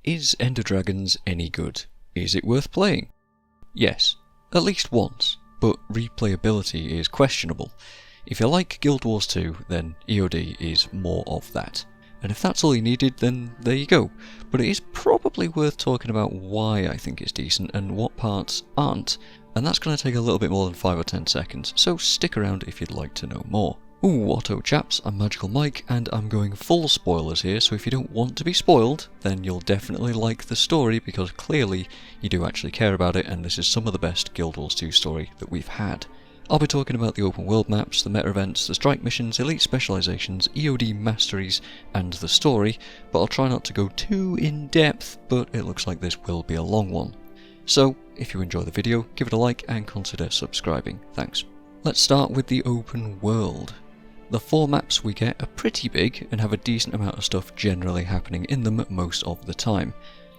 Is Ender Dragons any good? Is it worth playing? Yes, at least once, but replayability is questionable. If you like Guild Wars 2, then EoD is more of that. And if that's all you needed, then there you go. But it is probably worth talking about why I think it's decent and what parts aren't, and that's going to take a little bit more than 5 or 10 seconds, so stick around if you'd like to know more. Ooh, Otto chaps, I'm MagicalMike, and I'm going full spoilers here, so if you don't want to be spoiled, then you'll definitely like the story, because clearly you do actually care about it, and this is some of the best Guild Wars 2 story that we've had. I'll be talking about the open world maps, the meta events, the strike missions, elite specializations, EoD masteries, and the story, but I'll try not to go too in depth, but it looks like this will be a long one. So, if you enjoy the video, give it a like and consider subscribing. Thanks. Let's start with the open world. The 4 maps we get are pretty big and have a decent amount of stuff generally happening in them most of the time.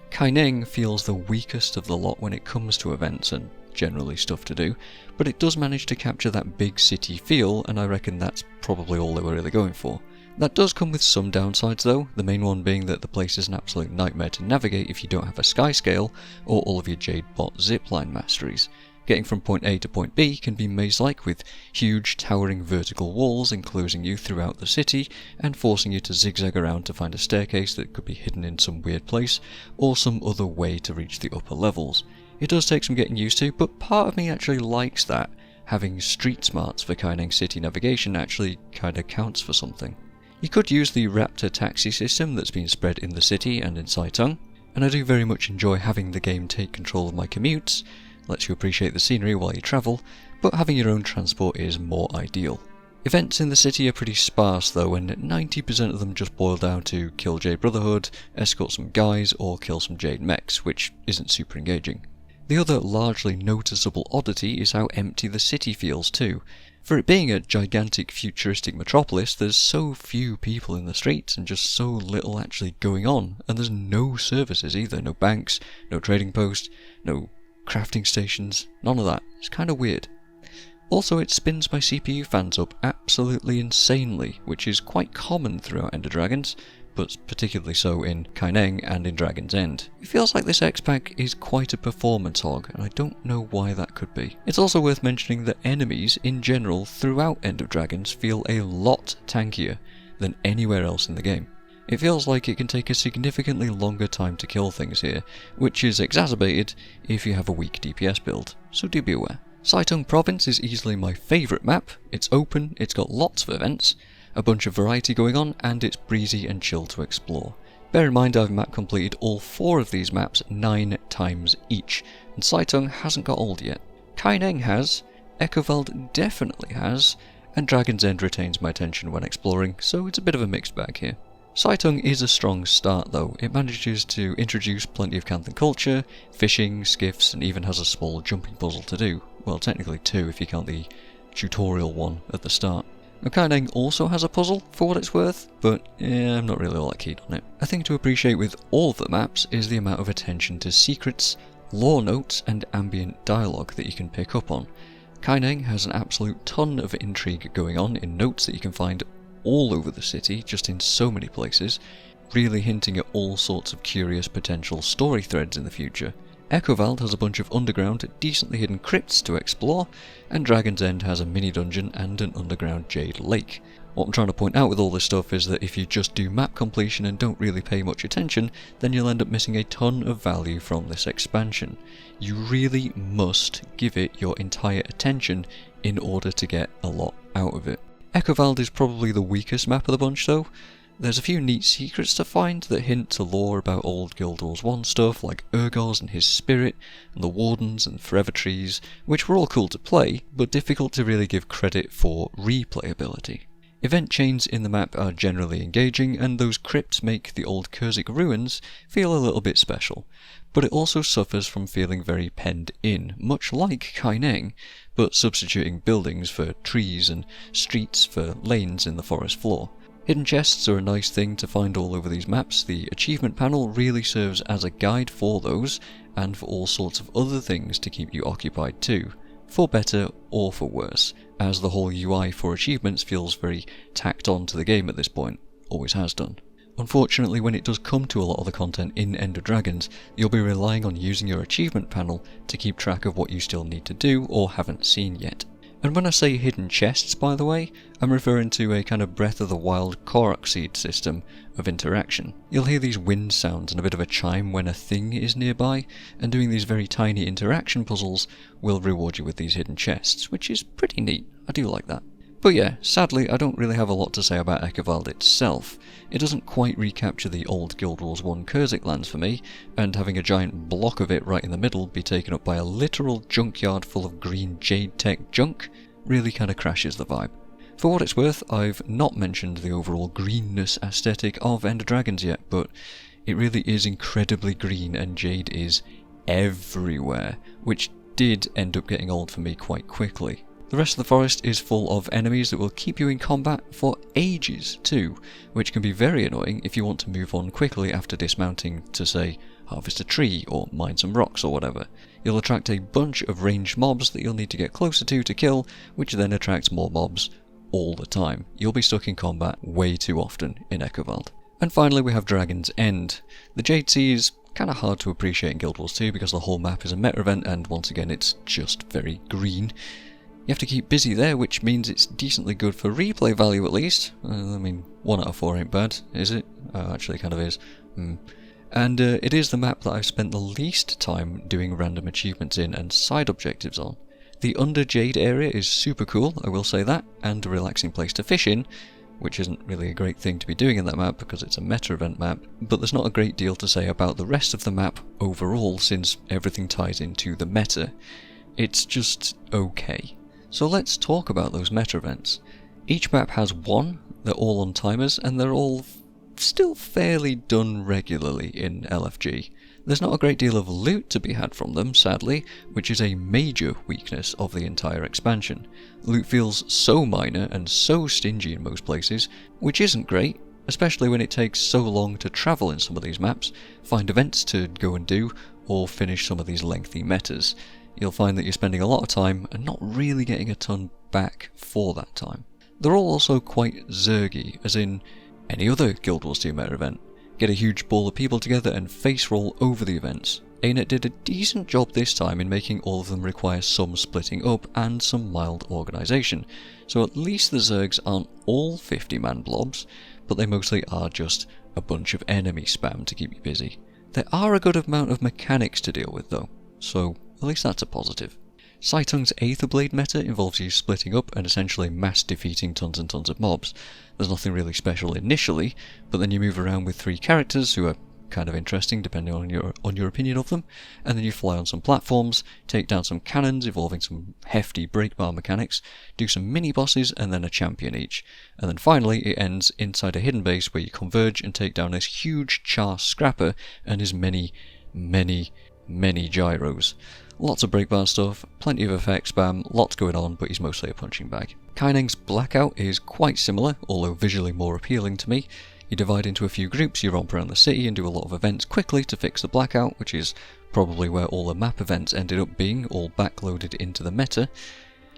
Kaineng feels the weakest of the lot when it comes to events and generally stuff to do, but it does manage to capture that big city feel, and I reckon that's probably all they were really going for. That does come with some downsides though, the main one being that the place is an absolute nightmare to navigate if you don't have a sky scale or all of your Jade Bot zipline masteries. Getting from point A to point B can be maze-like, with huge towering vertical walls enclosing you throughout the city and forcing you to zigzag around to find a staircase that could be hidden in some weird place or some other way to reach the upper levels. It does take some getting used to, but part of me actually likes that. Having street smarts for Kaineng City navigation actually kinda counts for something. You could use the Raptor taxi system that's been spread in the city and in Saitung, and I do very much enjoy having the game take control of my commutes. Lets you appreciate the scenery while you travel, but having your own transport is more ideal. Events in the city are pretty sparse though, and 90% of them just boil down to kill Jade Brotherhood, escort some guys, or kill some Jade mechs, which isn't super engaging. The other largely noticeable oddity is how empty the city feels too. For it being a gigantic futuristic metropolis, there's so few people in the streets and just so little actually going on, and there's no services either, no banks, no trading post, no crafting stations, none of that. It's kinda weird. Also, it spins my CPU fans up absolutely insanely, which is quite common throughout Ender Dragons, but particularly so in Kaineng and in Dragon's End. It feels like this expac is quite a performance hog, and I don't know why that could be. It's also worth mentioning that enemies in general throughout End of Dragons feel a lot tankier than anywhere else in the game. It feels like it can take a significantly longer time to kill things here, which is exacerbated if you have a weak DPS build, so do be aware. Saitung Province is easily my favourite map. It's open, it's got lots of events, a bunch of variety going on, and it's breezy and chill to explore. Bear in mind I've map completed all 4 of these maps 9 times each, and Saitung hasn't got old yet. Kaineng has, Ekoveld definitely has, and Dragon's End retains my attention when exploring, so it's a bit of a mixed bag here. Saitung is a strong start though. It manages to introduce plenty of Canthan culture, fishing, skiffs, and even has a small jumping puzzle to do. Well, technically 2 if you count the tutorial one at the start. Now Kaineng also has a puzzle, for what it's worth, but I'm not really all that keen on it. A thing to appreciate with all of the maps is the amount of attention to secrets, lore notes, and ambient dialogue that you can pick up on. Kaineng has an absolute ton of intrigue going on in notes that you can find all over the city, just in so many places, really hinting at all sorts of curious potential story threads in the future. Ekovald has a bunch of underground, decently hidden crypts to explore, and Dragon's End has a mini dungeon and an underground jade lake. What I'm trying to point out with all this stuff is that if you just do map completion and don't really pay much attention, then you'll end up missing a ton of value from this expansion. You really must give it your entire attention in order to get a lot out of it. Ekovald is probably the weakest map of the bunch though. There's a few neat secrets to find that hint to lore about old Guild Wars 1 stuff, like Urgos and his spirit, and the Wardens and Forever Trees, which were all cool to play, but difficult to really give credit for replayability. Event chains in the map are generally engaging, and those crypts make the old Kurzik ruins feel a little bit special, but it also suffers from feeling very penned in, much like Kaineng, but substituting buildings for trees and streets for lanes in the forest floor. Hidden chests are a nice thing to find all over these maps. The achievement panel really serves as a guide for those, and for all sorts of other things to keep you occupied too, for better or for worse, as the whole UI for achievements feels very tacked on to the game at this point, always has done. Unfortunately, when it does come to a lot of the content in End of Dragons, you'll be relying on using your achievement panel to keep track of what you still need to do or haven't seen yet. And when I say hidden chests, by the way, I'm referring to a kind of Breath of the Wild Korok seed system of interaction. You'll hear these wind sounds and a bit of a chime when a thing is nearby, and doing these very tiny interaction puzzles will reward you with these hidden chests, which is pretty neat. I do like that. But yeah, sadly I don't really have a lot to say about Ekervald itself. It doesn't quite recapture the old Guild Wars 1 Kurzik lands for me, and having a giant block of it right in the middle be taken up by a literal junkyard full of green jade tech junk really kind of crashes the vibe. For what it's worth, I've not mentioned the overall greenness aesthetic of End of Dragons yet, but it really is incredibly green and jade is everywhere, which did end up getting old for me quite quickly. The rest of the forest is full of enemies that will keep you in combat for ages too, which can be very annoying if you want to move on quickly after dismounting to, say, harvest a tree or mine some rocks or whatever. You'll attract a bunch of ranged mobs that you'll need to get closer to kill, which then attracts more mobs all the time. You'll be stuck in combat way too often in Ekervald. And finally we have Dragon's End. The Jade Sea is kind of hard to appreciate in Guild Wars 2 because the whole map is a meta event and once again it's just very green. You have to keep busy there, which means it's decently good for replay value at least. I mean, 1 out of 4 ain't bad, is it? Actually kind of is. And it is the map that I've spent the least time doing random achievements in and side objectives on. The Under Jade area is super cool, I will say that, and a relaxing place to fish in, which isn't really a great thing to be doing in that map because it's a meta event map, but there's not a great deal to say about the rest of the map overall since everything ties into the meta. It's just okay. So let's talk about those meta events. Each map has one, they're all on timers, and they're all still fairly done regularly in LFG. There's not a great deal of loot to be had from them, sadly, which is a major weakness of the entire expansion. Loot feels so minor and so stingy in most places, which isn't great, especially when it takes so long to travel in some of these maps, find events to go and do, or finish some of these lengthy metas. You'll find that you're spending a lot of time and not really getting a ton back for that time. They're all also quite zergy, as in any other Guild Wars 2 meta event. Get a huge ball of people together and face roll over the events. ANET did a decent job this time in making all of them require some splitting up and some mild organisation, so at least the Zergs aren't all 50-man blobs, but they mostly are just a bunch of enemy spam to keep you busy. There are a good amount of mechanics to deal with though, so at least that's a positive. Saitung's Aetherblade meta involves you splitting up and essentially mass defeating tons and tons of mobs. There's nothing really special initially, but then you move around with 3 characters who are kind of interesting depending on your opinion of them, and then you fly on some platforms, take down some cannons involving some hefty break bar mechanics, do some mini bosses and then a champion each, and then finally it ends inside a hidden base where you converge and take down this huge char scrapper and his many gyros. Lots of breakbar stuff, plenty of effect spam, lots going on, but he's mostly a punching bag. Kaineng's Blackout is quite similar, although visually more appealing to me. You divide into a few groups, you romp around the city and do a lot of events quickly to fix the blackout, which is probably where all the map events ended up being, all backloaded into the meta.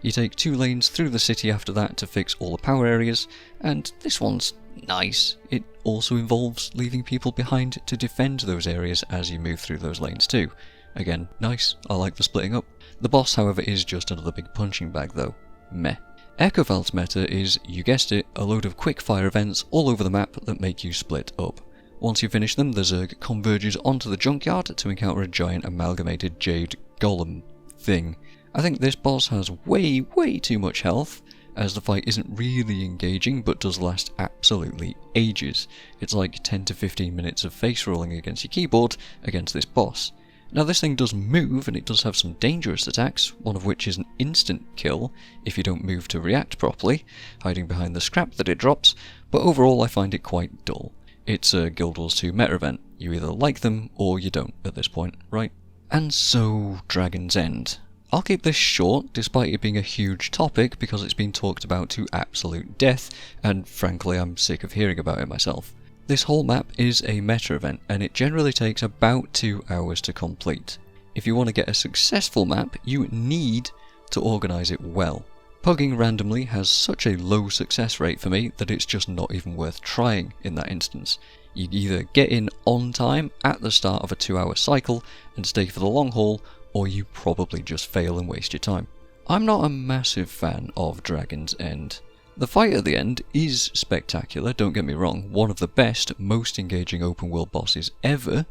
You take 2 lanes through the city after that to fix all the power areas, and this one's nice. It also involves leaving people behind to defend those areas as you move through those lanes too. Again, nice, I like the splitting up. The boss, however, is just another big punching bag though. Meh. Ekervald's meta is, you guessed it, a load of quick fire events all over the map that make you split up. Once you finish them, the Zerg converges onto the junkyard to encounter a giant amalgamated jade golem thing. I think this boss has way too much health, as the fight isn't really engaging but does last absolutely ages. It's like 10 to 15 minutes of face rolling against your keyboard against this boss. Now this thing does move and it does have some dangerous attacks, one of which is an instant kill if you don't move to react properly, hiding behind the scrap that it drops, but overall I find it quite dull. It's a Guild Wars 2 meta event, you either like them or you don't at this point, right? And so, Dragon's End. I'll keep this short despite it being a huge topic because it's been talked about to absolute death, and frankly I'm sick of hearing about it myself. This whole map is a meta event and it generally takes about 2 hours to complete. If you want to get a successful map, you need to organise it well. Pugging randomly has such a low success rate for me that it's just not even worth trying in that instance. You either get in on time at the start of a 2-hour cycle and stay for the long haul, or you probably just fail and waste your time. I'm not a massive fan of Dragon's End. The fight at the end is spectacular, don't get me wrong, one of the best, most engaging open world bosses ever,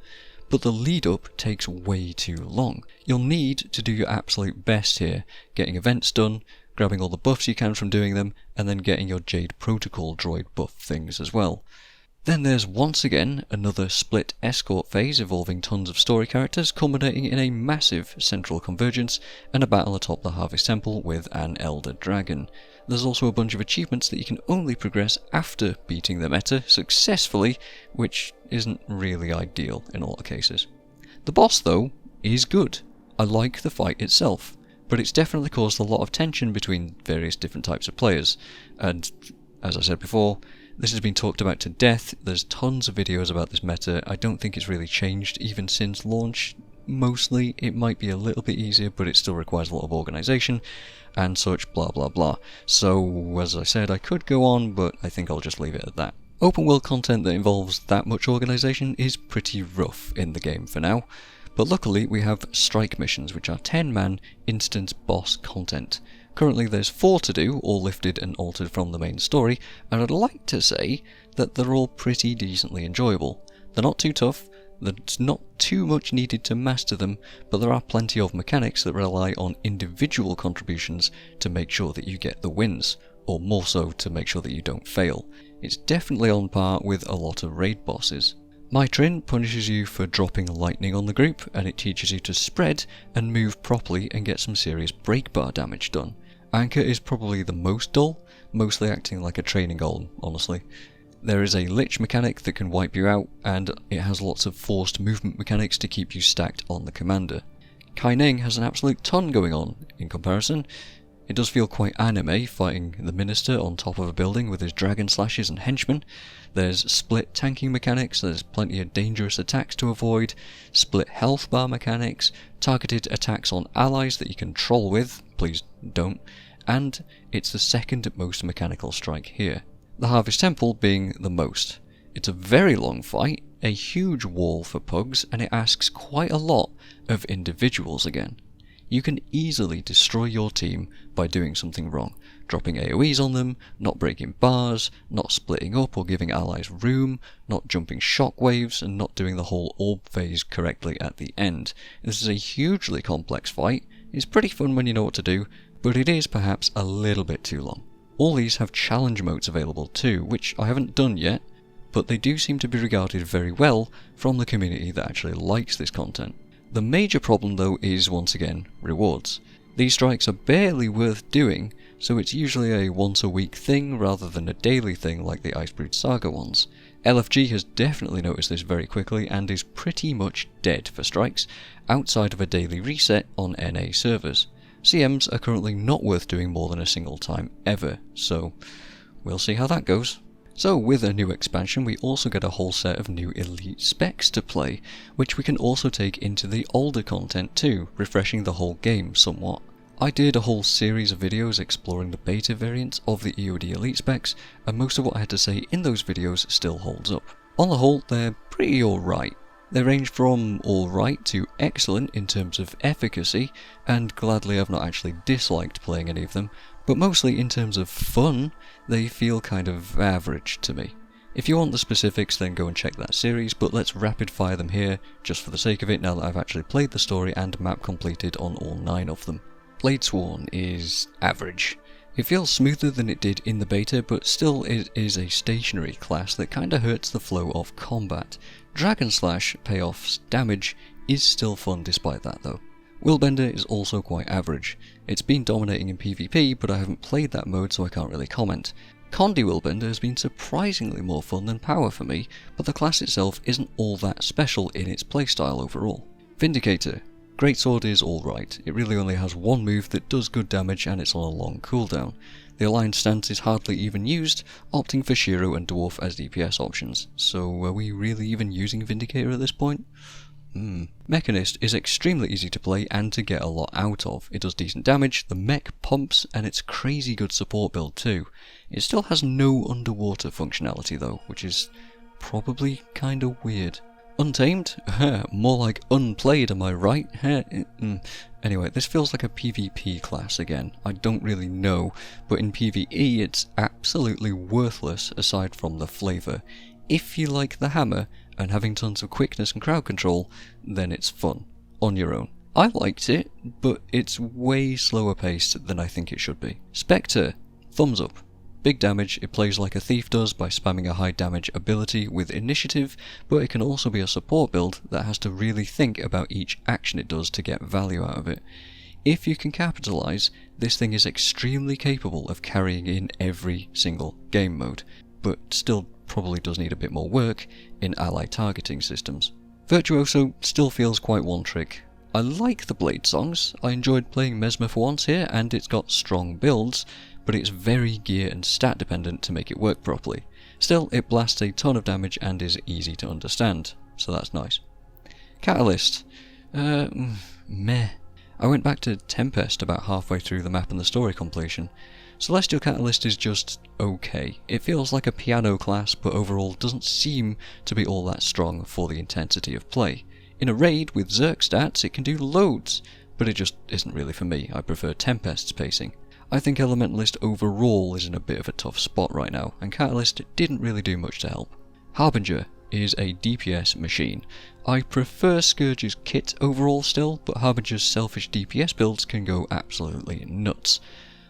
but the lead up takes way too long. You'll need to do your absolute best here, getting events done, grabbing all the buffs you can from doing them, and then getting your Jade Protocol droid buff things as well. Then there's once again another split escort phase involving tons of story characters, culminating in a massive central convergence and a battle atop the Harvest Temple with an Elder Dragon. There's also a bunch of achievements that you can only progress after beating the meta successfully, which isn't really ideal in all the cases. The boss though is good. I like the fight itself, but it's definitely caused a lot of tension between various different types of players, and as I said before, this has been talked about to death. There's tons of videos about this meta. I don't think it's really changed even since launch. Mostly it might be a little bit easier, but it still requires a lot of organisation and such, blah blah blah. So as I said, I could go on, but I think I'll just leave it at that. Open world content that involves that much organisation is pretty rough in the game for now, but luckily we have strike missions, which are 10-man instant boss content. Currently there's 4 to do, all lifted and altered from the main story, and I'd like to say that they're all pretty decently enjoyable. They're not too tough, there's not too much needed to master them, but there are plenty of mechanics that rely on individual contributions to make sure that you get the wins, or more so to make sure that you don't fail. It's definitely on par with a lot of raid bosses. Mitrin punishes you for dropping lightning on the group, and it teaches you to spread and move properly and get some serious break bar damage done. Anchor is probably the most dull, mostly acting like a training golem, honestly. There is a lich mechanic that can wipe you out, and it has lots of forced movement mechanics to keep you stacked on the commander. Kaineng has an absolute ton going on in comparison. It does feel quite anime, fighting the minister on top of a building with his dragon slashes and henchmen. There's split tanking mechanics, there's plenty of dangerous attacks to avoid, split health bar mechanics, targeted attacks on allies that you can troll with, please don't, and it's the second most mechanical strike here. The Harvest Temple being the most. It's a very long fight, a huge wall for pugs, and it asks quite a lot of individuals again. You can easily destroy your team by doing something wrong, dropping AoEs on them, not breaking bars, not splitting up or giving allies room, not jumping shockwaves, and not doing the whole orb phase correctly at the end. This is a hugely complex fight. It's pretty fun when you know what to do, but it is perhaps a little bit too long. All these have challenge modes available too, which I haven't done yet, but they do seem to be regarded very well from the community that actually likes this content. The major problem though is, once again, rewards. These strikes are barely worth doing, so it's usually a once a week thing rather than a daily thing like the Icebrood Saga ones. LFG has definitely noticed this very quickly and is pretty much dead for strikes, outside of a daily reset on NA servers. CMs are currently not worth doing more than a single time ever, so we'll see how that goes. So with a new expansion we also get a whole set of new elite specs to play, which we can also take into the older content too, refreshing the whole game somewhat. I did a whole series of videos exploring the beta variants of the EoD elite specs, and most of what I had to say in those videos still holds up. On the whole, they're pretty alright. They range from alright to excellent in terms of efficacy, and gladly I've not actually disliked playing any of them, but mostly in terms of fun, they feel kind of average to me. If you want the specifics then go and check that series, but let's rapid fire them here just for the sake of it now that I've actually played the story and map completed on all 9 of them. Bladesworn is average. It feels smoother than it did in the beta, but still it is a stationary class that kinda hurts the flow of combat. Dragon Slash payoff's damage is still fun despite that though. Willbender is also quite average. It's been dominating in PvP, but I haven't played that mode so I can't really comment. Condi Willbender has been surprisingly more fun than Power for me, but the class itself isn't all that special in its playstyle overall. Vindicator. Greatsword is alright, it really only has one move that does good damage and it's on a long cooldown. The aligned stance is hardly even used, opting for Shiro and Dwarf as DPS options, so are we really even using Vindicator at this point? Mechanist is extremely easy to play and to get a lot out of. It does decent damage, the mech pumps, and it's crazy good support build too. It still has no underwater functionality though, which is probably kinda weird. Untamed? More like unplayed, am I right? Anyway, this feels like a PvP class again. I don't really know, but in PvE it's absolutely worthless aside from the flavour. If you like the hammer and having tons of quickness and crowd control, then it's fun. On your own. I liked it, but it's way slower paced than I think it should be. Spectre, thumbs up. Big damage, it plays like a thief does by spamming a high damage ability with initiative, but it can also be a support build that has to really think about each action it does to get value out of it. If you can capitalise, this thing is extremely capable of carrying in every single game mode, but still probably does need a bit more work in ally targeting systems. Virtuoso still feels quite one trick. I like the Blade songs, I enjoyed playing Mesmer for once here, and it's got strong builds, but it's very gear and stat dependent to make it work properly. Still, it blasts a ton of damage and is easy to understand, so that's nice. Catalyst. Meh. I went back to Tempest about halfway through the map and the story completion. Celestial Catalyst is just okay. It feels like a piano class, but overall doesn't seem to be all that strong for the intensity of play. In a raid with Zerk stats, it can do loads, but it just isn't really for me. I prefer Tempest's pacing. I think Elementalist overall is in a bit of a tough spot right now, and Catalyst didn't really do much to help. Harbinger is a DPS machine. I prefer Scourge's kit overall still, but Harbinger's selfish DPS builds can go absolutely nuts,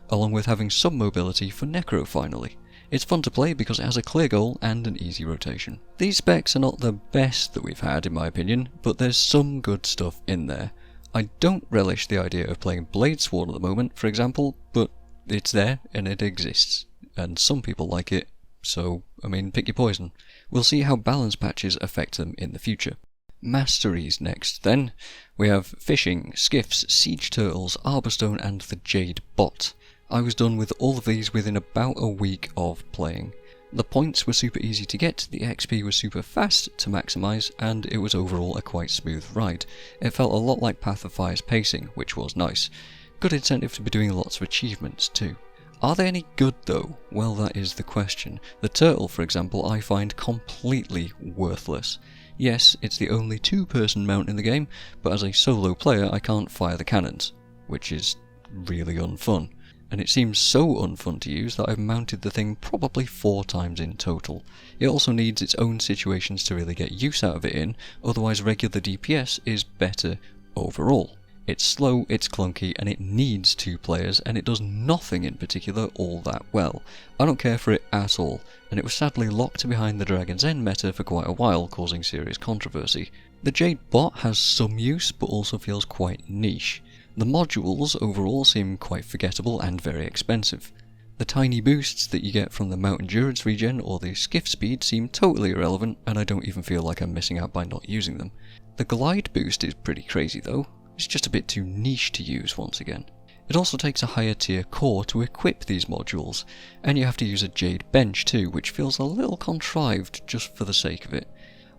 along with having some mobility for Necro finally. It's fun to play because it has a clear goal and an easy rotation. These specs are not the best that we've had in my opinion, but there's some good stuff in there. I don't relish the idea of playing Bladesworn at the moment, for example, but it's there and it exists, and some people like it, so, I mean, pick your poison. We'll see how balance patches affect them in the future. Masteries next, then. We have Fishing, Skiffs, Siege Turtles, Arborstone and the Jade Bot. I was done with all of these within about a week of playing. The points were super easy to get, the XP was super fast to maximise, and it was overall a quite smooth ride. It felt a lot like Path of Fire's pacing, which was nice. Good incentive to be doing lots of achievements too. Are they any good though? Well, that is the question. The turtle, for example, I find completely worthless. Yes, it's the only two-person mount in the game, but as a solo player I can't fire the cannons, which is really unfun. And it seems so unfun to use that I've mounted the thing probably 4 times in total. It also needs its own situations to really get use out of it in, otherwise regular DPS is better overall. It's slow, it's clunky, and it needs 2 players, and it does nothing in particular all that well. I don't care for it at all, and it was sadly locked behind the Dragon's End meta for quite a while, causing serious controversy. The Jade Bot has some use, but also feels quite niche. The modules overall seem quite forgettable and very expensive. The tiny boosts that you get from the Mount Endurance regen or the Skiff speed seem totally irrelevant, and I don't even feel like I'm missing out by not using them. The Glide boost is pretty crazy though. It's just a bit too niche to use once again. It also takes a higher tier core to equip these modules, and you have to use a Jade Bench too, which feels a little contrived just for the sake of it.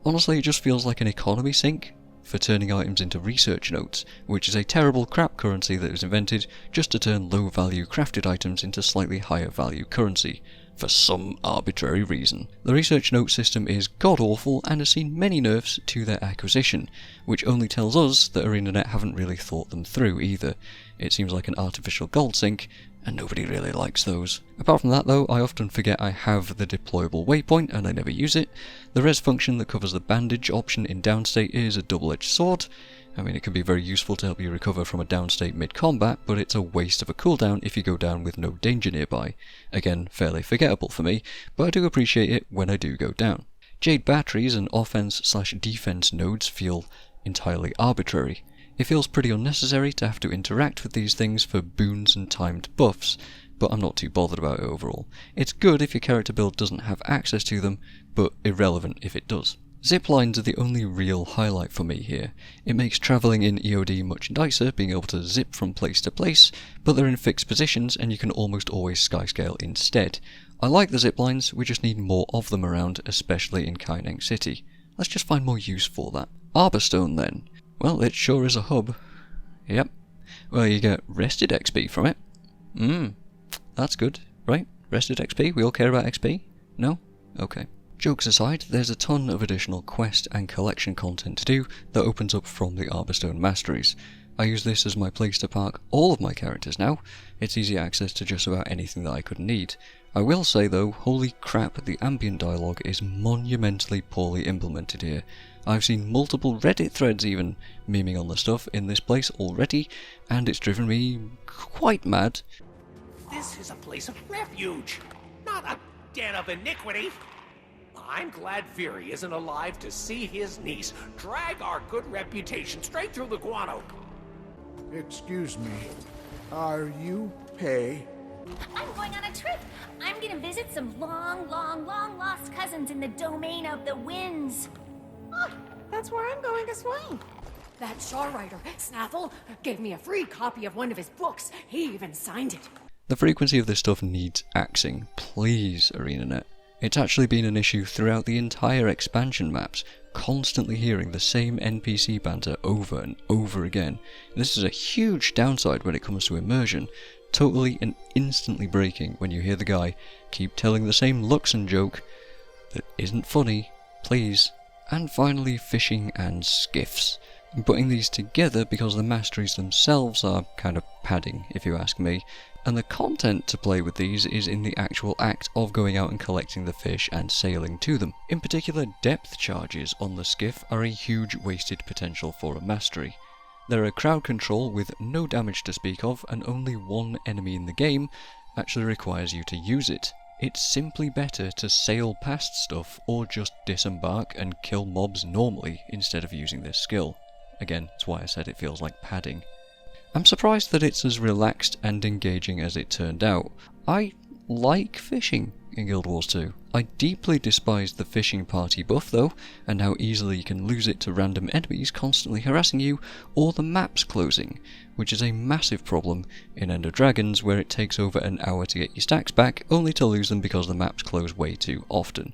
Honestly, it just feels like an economy sink for turning items into research notes, which is a terrible crap currency that was invented just to turn low value crafted items into slightly higher value currency, for some arbitrary reason. The research note system is god awful and has seen many nerfs to their acquisition, which only tells us that ArenaNet haven't really thought them through either. It seems like an artificial gold sink, and nobody really likes those. Apart from that though, I often forget I have the deployable waypoint and I never use it. The res function that covers the bandage option in downstate is a double-edged sword. I mean, it can be very useful to help you recover from a downstate mid-combat, but it's a waste of a cooldown if you go down with no danger nearby. Again, fairly forgettable for me, but I do appreciate it when I do go down. Jade batteries and offense/defense nodes feel entirely arbitrary. It feels pretty unnecessary to have to interact with these things for boons and timed buffs, but I'm not too bothered about it overall. It's good if your character build doesn't have access to them, but irrelevant if it does. Ziplines are the only real highlight for me here. It makes travelling in EoD much nicer, being able to zip from place to place, but they're in fixed positions and you can almost always skyscale instead. I like the ziplines, we just need more of them around, especially in Kaineng City. Let's just find more use for that. Arborstone then. Well, it sure is a hub. Yep. Well, you get rested XP from it. That's good, right? Rested XP? We all care about XP? No? Okay. Jokes aside, there's a ton of additional quest and collection content to do that opens up from the Arborstone Masteries. I use this as my place to park all of my characters now. It's easy access to just about anything that I could need. I will say though, holy crap, the ambient dialogue is monumentally poorly implemented here. I've seen multiple Reddit threads even memeing on the stuff in this place already, and it's driven me quite mad. This is a place of refuge, not a den of iniquity. I'm glad Fury isn't alive to see his niece drag our good reputation straight through the guano. Excuse me, are you Pei? I'm going on a trip. I'm gonna visit some long lost cousins in the domain of the winds. Oh, that's where I'm going as well. That Shaw writer, Snaffle, gave me a free copy of one of his books. He even signed it. The frequency of this stuff needs axing, please, ArenaNet. It's actually been an issue throughout the entire expansion maps, constantly hearing the same NPC banter over and over again. This is a huge downside when it comes to immersion, totally and instantly breaking when you hear the guy keep telling the same Luxon joke that isn't funny, please. And finally, fishing and skiffs. I'm putting these together because the masteries themselves are kind of padding, if you ask me, and the content to play with these is in the actual act of going out and collecting the fish and sailing to them. In particular, depth charges on the skiff are a huge wasted potential for a mastery. They're a crowd control with no damage to speak of, and only one enemy in the game actually requires you to use it. It's simply better to sail past stuff or just disembark and kill mobs normally instead of using this skill. Again, that's why I said it feels like padding. I'm surprised that it's as relaxed and engaging as it turned out. I like fishing in Guild Wars 2. I deeply despise the fishing party buff though, and how easily you can lose it to random enemies constantly harassing you, or the maps closing, which is a massive problem in End of Dragons where it takes over an hour to get your stacks back, only to lose them because the maps close way too often.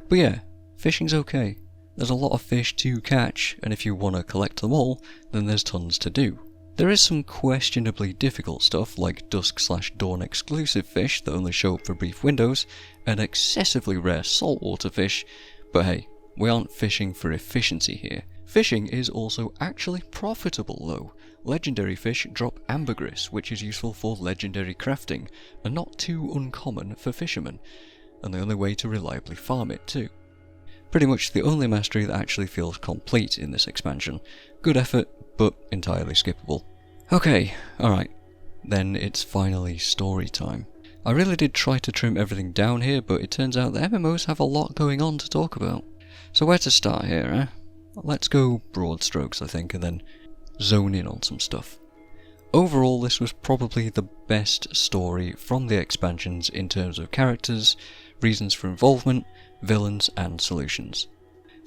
But yeah, fishing's okay. There's a lot of fish to catch, and if you want to collect them all, then there's tons to do. There is some questionably difficult stuff like dusk/dawn exclusive fish that only show up for brief windows, and excessively rare saltwater fish, but hey, we aren't fishing for efficiency here. Fishing is also actually profitable though. Legendary fish drop ambergris, which is useful for legendary crafting, and not too uncommon for fishermen, and the only way to reliably farm it too. Pretty much the only mastery that actually feels complete in this expansion. Good effort, but entirely skippable. Okay, alright, then it's finally story time. I really did try to trim everything down here, but it turns out that MMOs have a lot going on to talk about. So where to start here, eh? Let's go broad strokes, I think, and then zone in on some stuff. Overall, this was probably the best story from the expansions in terms of characters, reasons for involvement, villains, and solutions.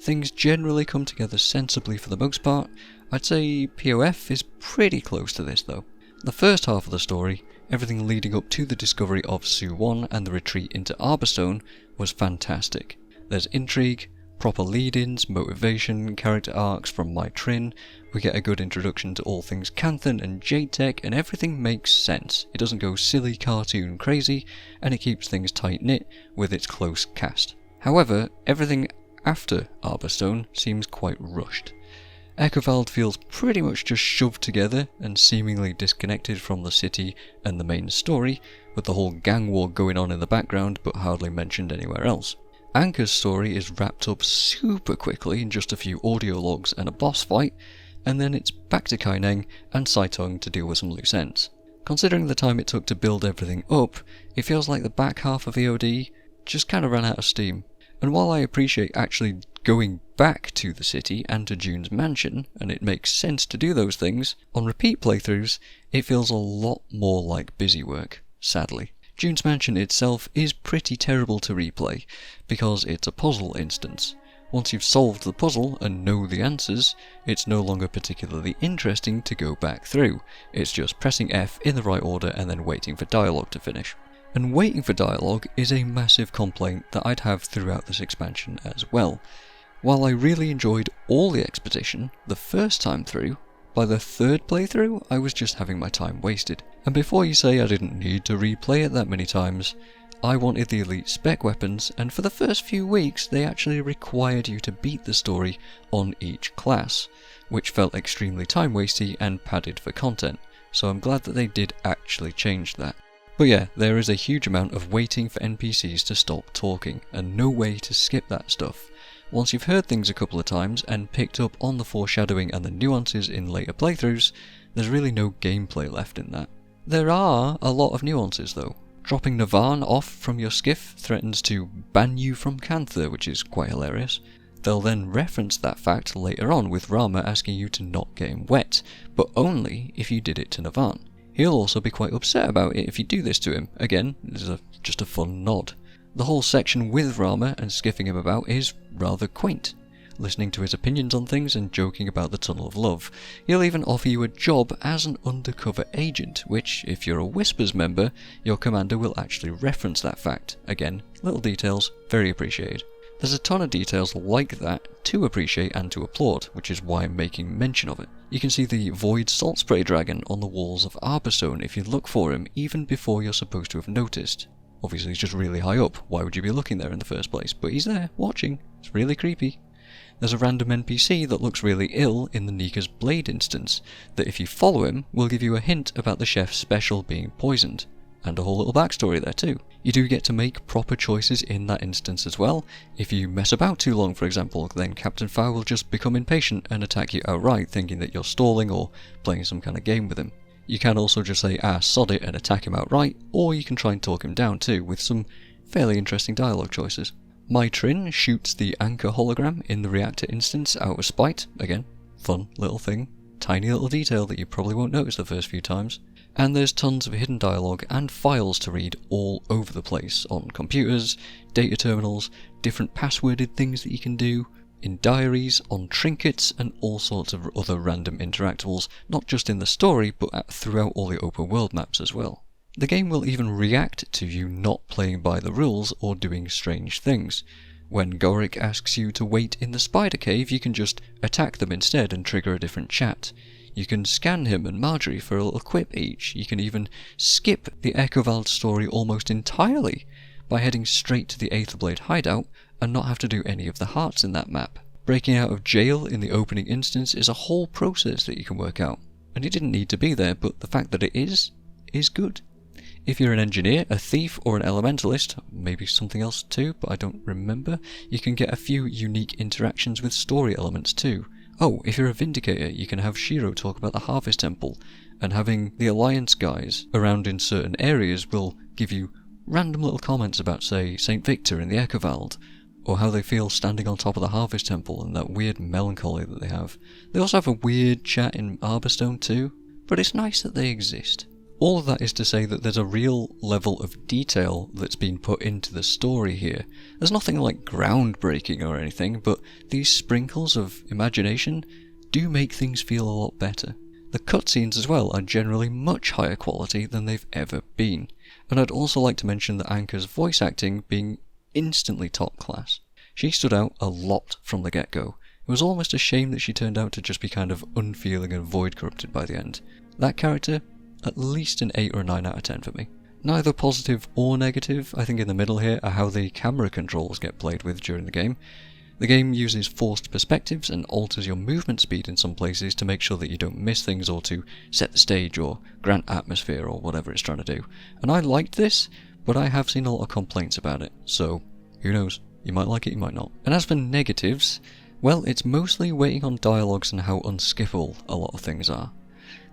Things generally come together sensibly for the most part. I'd say POF is pretty close to this though. The first half of the story, everything leading up to the discovery of Su-1 and the retreat into Arborstone, was fantastic. There's intrigue, proper lead-ins, motivation, character arcs from my Trin, we get a good introduction to all things Canthan and Jade-Tech, and everything makes sense. It doesn't go silly cartoon crazy, and it keeps things tight-knit with its close cast. However, everything after Arborstone seems quite rushed. Ekervald feels pretty much just shoved together and seemingly disconnected from the city and the main story, with the whole gang war going on in the background but hardly mentioned anywhere else. Anka's story is wrapped up super quickly in just a few audio logs and a boss fight, and then it's back to Kaineng and Saitong to deal with some loose ends. Considering the time it took to build everything up, it feels like the back half of EoD just kind of ran out of steam. And while I appreciate actually going back to the city and to June's mansion, and it makes sense to do those things, on repeat playthroughs it feels a lot more like busy work, sadly. June's mansion itself is pretty terrible to replay, because it's a puzzle instance. Once you've solved the puzzle and know the answers, it's no longer particularly interesting to go back through. It's just pressing F in the right order and then waiting for dialogue to finish. And waiting for dialogue is a massive complaint that I'd have throughout this expansion as well. While I really enjoyed all the exposition the first time through, by the third playthrough I was just having my time wasted. And before you say I didn't need to replay it that many times, I wanted the elite spec weapons, and for the first few weeks they actually required you to beat the story on each class, which felt extremely time wasty and padded for content, so I'm glad that they did actually change that. But yeah, there is a huge amount of waiting for NPCs to stop talking, and no way to skip that stuff. Once you've heard things a couple of times and picked up on the foreshadowing and the nuances in later playthroughs, there's really no gameplay left in that. There are a lot of nuances though. Dropping Navarn off from your skiff threatens to ban you from Cantha, which is quite hilarious. They'll then reference that fact later on with Rama asking you to not get him wet, but only if you did it to Navarn. He'll also be quite upset about it if you do this to him. Again, this is just a fun nod. The whole section with Rama and skiffing him about is rather quaint. Listening to his opinions on things and joking about the Tunnel of Love. He'll even offer you a job as an undercover agent, which, if you're a Whispers member, your commander will actually reference that fact. Again, little details, very appreciated. There's a ton of details like that to appreciate and to applaud, which is why I'm making mention of it. You can see the Void Salt Spray Dragon on the walls of Arborstone if you look for him, even before you're supposed to have noticed. Obviously he's just really high up, why would you be looking there in the first place? But he's there, watching. It's really creepy. There's a random NPC that looks really ill in the Nika's Blade instance, that if you follow him will give you a hint about the chef's special being poisoned. And a whole little backstory there too. You do get to make proper choices in that instance as well. If you mess about too long, for example, then Captain Fowl will just become impatient and attack you outright, thinking that you're stalling or playing some kind of game with him. You can also just say sod it and attack him outright, or you can try and talk him down too, with some fairly interesting dialogue choices. Mytrin shoots the anchor hologram in the reactor instance out of spite. Again, fun little thing. Tiny little detail that you probably won't notice the first few times. And there's tons of hidden dialogue and files to read all over the place, on computers, data terminals, different passworded things that you can do, in diaries, on trinkets, and all sorts of other random interactables, not just in the story, but throughout all the open world maps as well. The game will even react to you not playing by the rules or doing strange things. When Goric asks you to wait in the spider cave, you can just attack them instead and trigger a different chat. You can scan him and Marjorie for a little quip each. You can even skip the Echovald story almost entirely by heading straight to the Aetherblade hideout and not have to do any of the hearts in that map. Breaking out of jail in the opening instance is a whole process that you can work out. And you didn't need to be there, but the fact that it is good. If you're an engineer, a thief, or an elementalist, maybe something else too, but I don't remember, you can get a few unique interactions with story elements too. Oh, if you're a Vindicator, you can have Shiro talk about the Harvest Temple, and having the Alliance guys around in certain areas will give you random little comments about, say, St. Victor in the Echovald, or how they feel standing on top of the Harvest Temple and that weird melancholy that they have. They also have a weird chat in Arborstone too, but it's nice that they exist. All of that is to say that there's a real level of detail that's been put into the story here. There's nothing like groundbreaking or anything, but these sprinkles of imagination do make things feel a lot better. The cutscenes as well are generally much higher quality than they've ever been. And I'd also like to mention the Anchor's voice acting being instantly top class. She stood out a lot from the get-go. It was almost a shame that she turned out to just be kind of unfeeling and void corrupted by the end. That character, at least an 8 or a 9 out of 10 for me. Neither positive or negative. I think in the middle here are how the camera controls get played with during the game. The game uses forced perspectives and alters your movement speed in some places to make sure that you don't miss things or to set the stage or grant atmosphere or whatever it's trying to do. And I liked this, but I have seen a lot of complaints about it, so who knows, you might like it, you might not. And as for negatives, well, it's mostly waiting on dialogues and how unskippable a lot of things are.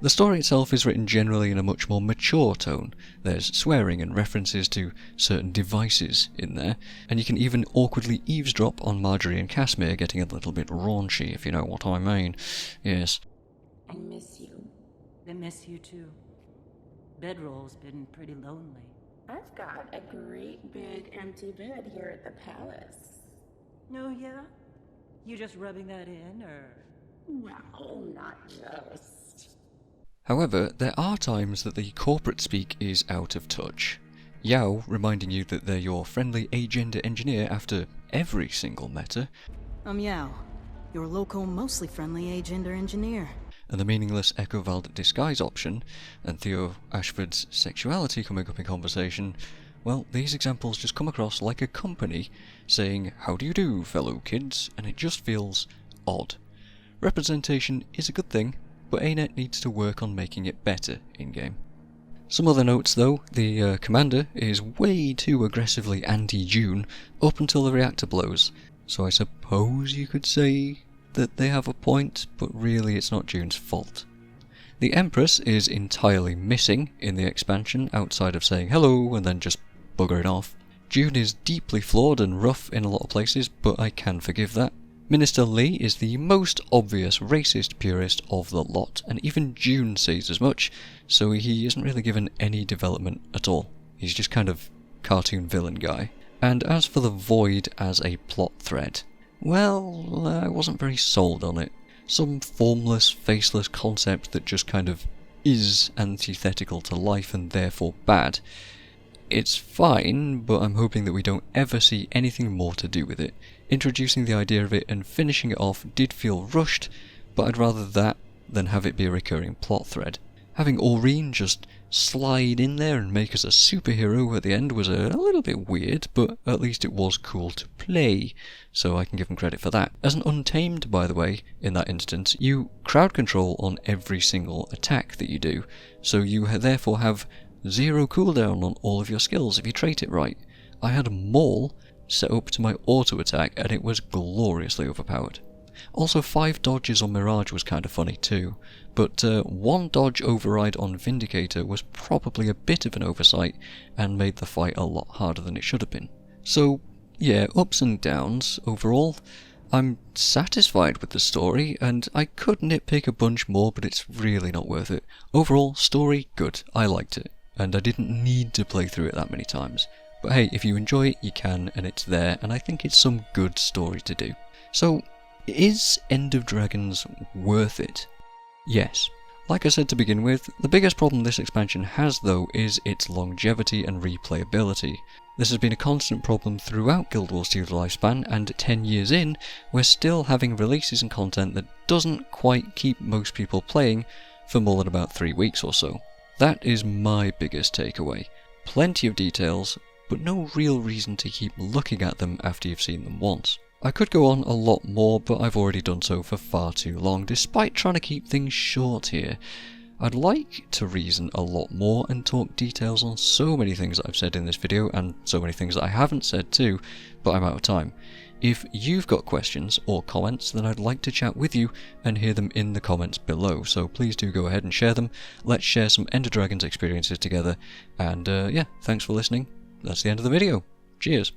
The story itself is written generally in a much more mature tone. There's swearing and references to certain devices in there, and you can even awkwardly eavesdrop on Marjorie and Casimir getting a little bit raunchy, if you know what I mean. Yes. I miss you. I miss you too. Bedroll's been pretty lonely. I've got a great big empty bed here at the palace. Oh yeah? You just rubbing that in, or...? Well, not just. However, there are times that the corporate speak is out of touch. Yao reminding you that they're your friendly agender engineer after every single meta, I'm Yao, your local, mostly friendly agender engineer. and the meaningless Echo Vald disguise option, and Theo Ashford's sexuality coming up in conversation, well, these examples just come across like a company saying, "How do you do, fellow kids?" and it just feels odd. Representation is a good thing, but ANET needs to work on making it better in-game. Some other notes though, the commander is way too aggressively anti-June up until the reactor blows, so I suppose you could say that they have a point, but really it's not June's fault. The Empress is entirely missing in the expansion outside of saying hello and then just buggering off. June is deeply flawed and rough in a lot of places, but I can forgive that. Minister Lee is the most obvious racist purist of the lot, and even June sees as much, so he isn't really given any development at all. He's just kind of cartoon villain guy. And as for the Void as a plot thread, well, I wasn't very sold on it. Some formless, faceless concept that just kind of is antithetical to life and therefore bad. It's fine, but I'm hoping that we don't ever see anything more to do with it. Introducing the idea of it and finishing it off did feel rushed, but I'd rather that than have it be a recurring plot thread. Having Aureen just slide in there and make us a superhero at the end was a little bit weird, but at least it was cool to play, so I can give them credit for that. As an Untamed, by the way, in that instance, you crowd control on every single attack that you do, so you therefore have 0 cooldown on all of your skills if you trait it right. I had Maul set up to my auto attack and it was gloriously overpowered. Also 5 dodges on Mirage was kind of funny too, but 1 dodge override on Vindicator was probably a bit of an oversight and made the fight a lot harder than it should have been. So yeah, ups and downs overall. I'm satisfied with the story, and I could nitpick a bunch more, but it's really not worth it. Overall, story good, I liked it, and I didn't need to play through it that many times. But hey, if you enjoy it, you can, and it's there, and I think it's some good story to do. So, is End of Dragons worth it? Yes. Like I said to begin with, the biggest problem this expansion has though is its longevity and replayability. This has been a constant problem throughout Guild Wars 2's lifespan, and 10 years in, we're still having releases and content that doesn't quite keep most people playing for more than about 3 weeks or so. That is my biggest takeaway. Plenty of details, but no real reason to keep looking at them after you've seen them once. I could go on a lot more, but I've already done so for far too long, despite trying to keep things short here. I'd like to reason a lot more and talk details on so many things that I've said in this video, and so many things that I haven't said too, but I'm out of time. If you've got questions or comments, then I'd like to chat with you and hear them in the comments below, so please do go ahead and share them. Let's share some End of Dragons experiences together, and yeah, thanks for listening. That's the end of the video. Cheers.